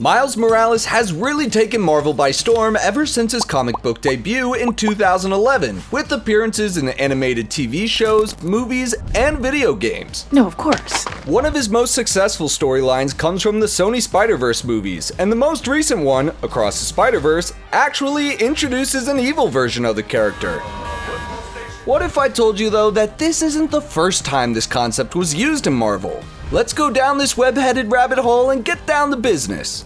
Miles Morales has really taken Marvel by storm ever since his comic book debut in 2011, with appearances in animated TV shows, movies, and video games. No, of course. One of his most successful storylines comes from the Sony Spider-Verse movies, and the most recent one, Across the Spiderverse, actually introduces an evil version of the character. What if I told you though that this isn't the first time this concept was used in Marvel? Let's go down this web-headed rabbit hole and get down to business.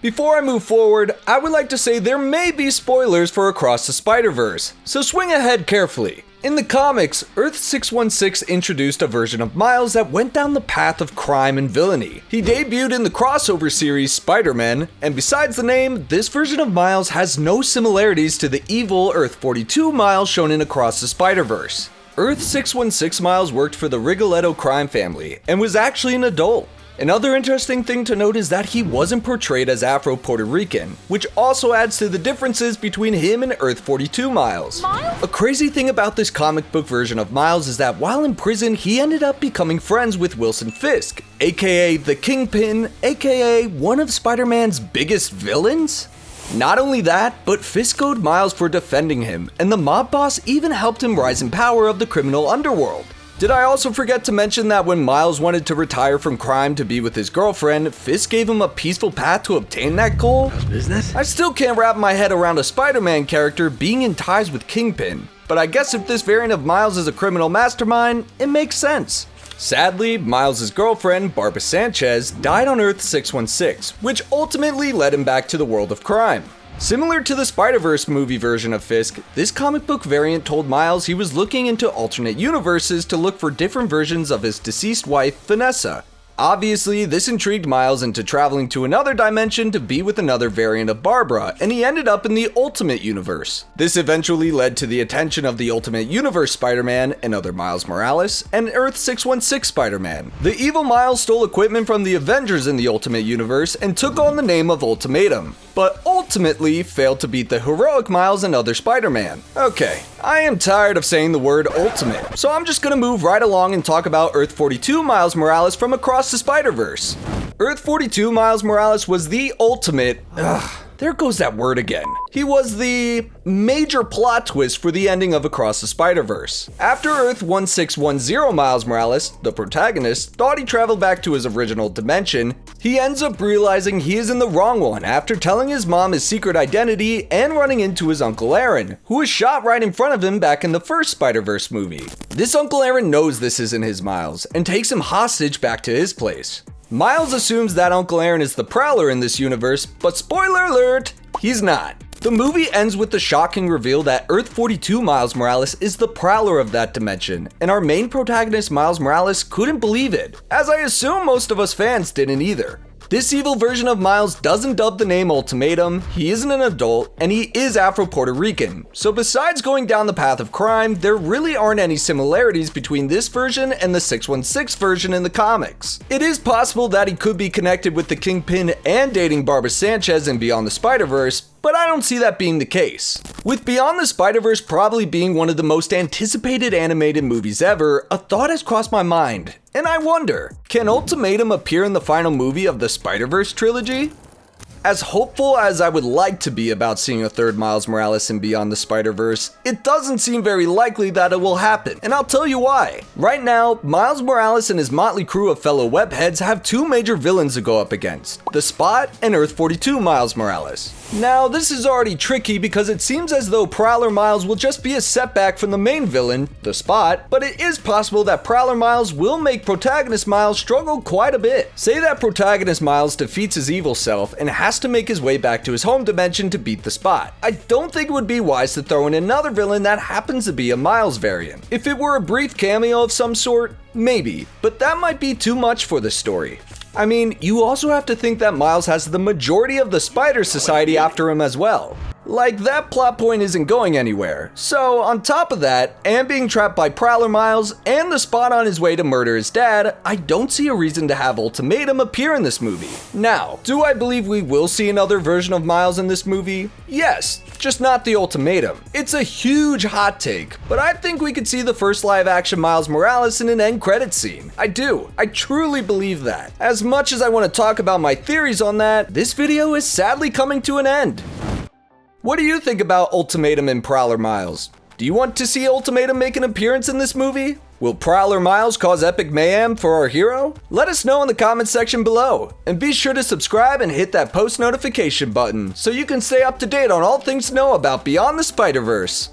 Before I move forward, I would like to say there may be spoilers for Across the Spiderverse, so swing ahead carefully. In the comics, Earth-616 introduced a version of Miles that went down the path of crime and villainy. He debuted in the crossover series Spider-Man, and besides the name, this version of Miles has no similarities to the evil Earth-42 Miles shown in Across the Spiderverse. Earth-616 Miles worked for the Rigoletto crime family, and was actually an adult. Another interesting thing to note is that he wasn't portrayed as Afro-Puerto Rican, which also adds to the differences between him and Earth-42 Miles. A crazy thing about this comic book version of Miles is that while in prison, he ended up becoming friends with Wilson Fisk, aka the Kingpin, aka one of Spider-Man's biggest villains? Not only that, but Fisk owed Miles for defending him, and the mob boss even helped him rise in power of the criminal underworld. Did I also forget to mention that when Miles wanted to retire from crime to be with his girlfriend, Fisk gave him a peaceful path to obtain that goal? How's business? I still can't wrap my head around a Spider-Man character being in ties with Kingpin, but I guess if this variant of Miles is a criminal mastermind, it makes sense. Sadly, Miles' girlfriend, Barbara Sanchez, died on Earth-616, which ultimately led him back to the world of crime. Similar to the Spider-Verse movie version of Fisk, this comic book variant told Miles he was looking into alternate universes to look for different versions of his deceased wife, Vanessa. Obviously, this intrigued Miles into traveling to another dimension to be with another variant of Barbara, and he ended up in the Ultimate Universe. This eventually led to the attention of the Ultimate Universe Spider-Man and other Miles Morales, and Earth-616 Spider-Man. The evil Miles stole equipment from the Avengers in the Ultimate Universe and took on the name of Ultimatum, but ultimately failed to beat the heroic Miles and other Spider-Man. Okay, I am tired of saying the word ultimate, so I'm just gonna move right along and talk about Earth-42 Miles Morales from Across the Spider-Verse. Earth-42 Miles Morales was the ultimate, there goes that word again. He was the major plot twist for the ending of Across the Spider-Verse. After Earth-1610 Miles Morales, the protagonist, thought he traveled back to his original dimension, he ends up realizing he is in the wrong one after telling his mom his secret identity and running into his Uncle Aaron, who was shot right in front of him back in the first Spider-Verse movie. This Uncle Aaron knows this isn't his Miles and takes him hostage back to his place. Miles assumes that Uncle Aaron is the Prowler in this universe, but spoiler alert, he's not. The movie ends with the shocking reveal that Earth-42 Miles Morales is the Prowler of that dimension, and our main protagonist Miles Morales couldn't believe it, as I assume most of us fans didn't either. This evil version of Miles doesn't dub the name Ultimatum, he isn't an adult, and he is Afro-Puerto Rican. So besides going down the path of crime, there really aren't any similarities between this version and the 616 version in the comics. It is possible that he could be connected with the Kingpin and dating Barbara Sanchez in Beyond the Spider-Verse, but I don't see that being the case. With Beyond the Spider-Verse probably being one of the most anticipated animated movies ever, a thought has crossed my mind, and I wonder, can Ultimatum appear in the final movie of the Spider-Verse trilogy? As hopeful as I would like to be about seeing a third Miles Morales in Beyond the Spider-Verse, it doesn't seem very likely that it will happen, and I'll tell you why. Right now, Miles Morales and his motley crew of fellow webheads have two major villains to go up against, the Spot and Earth-42 Miles Morales. Now, this is already tricky because it seems as though Prowler Miles will just be a setback from the main villain, the Spot, but it is possible that Prowler Miles will make protagonist Miles struggle quite a bit. Say that protagonist Miles defeats his evil self and has to make his way back to his home dimension to beat the Spot. I don't think it would be wise to throw in another villain that happens to be a Miles variant. If it were a brief cameo of some sort, maybe, but that might be too much for the story. I mean, you also have to think that Miles has the majority of the Spider Society after him as well. Like, that plot point isn't going anywhere. So, on top of that, and being trapped by Prowler Miles, and the Spot on his way to murder his dad, I don't see a reason to have Ultimatum appear in this movie. Now, do I believe we will see another version of Miles in this movie? Yes, just not the Ultimatum. It's a huge hot take, but I think we could see the first live-action Miles Morales in an end credits scene. I do. I truly believe that. As much as I want to talk about my theories on that, this video is sadly coming to an end. What do you think about Ultimatum and Prowler Miles? Do you want to see Ultimatum make an appearance in this movie? Will Prowler Miles cause epic mayhem for our hero? Let us know in the comments section below, and be sure to subscribe and hit that post notification button so you can stay up to date on all things to know about Beyond the Spider-Verse.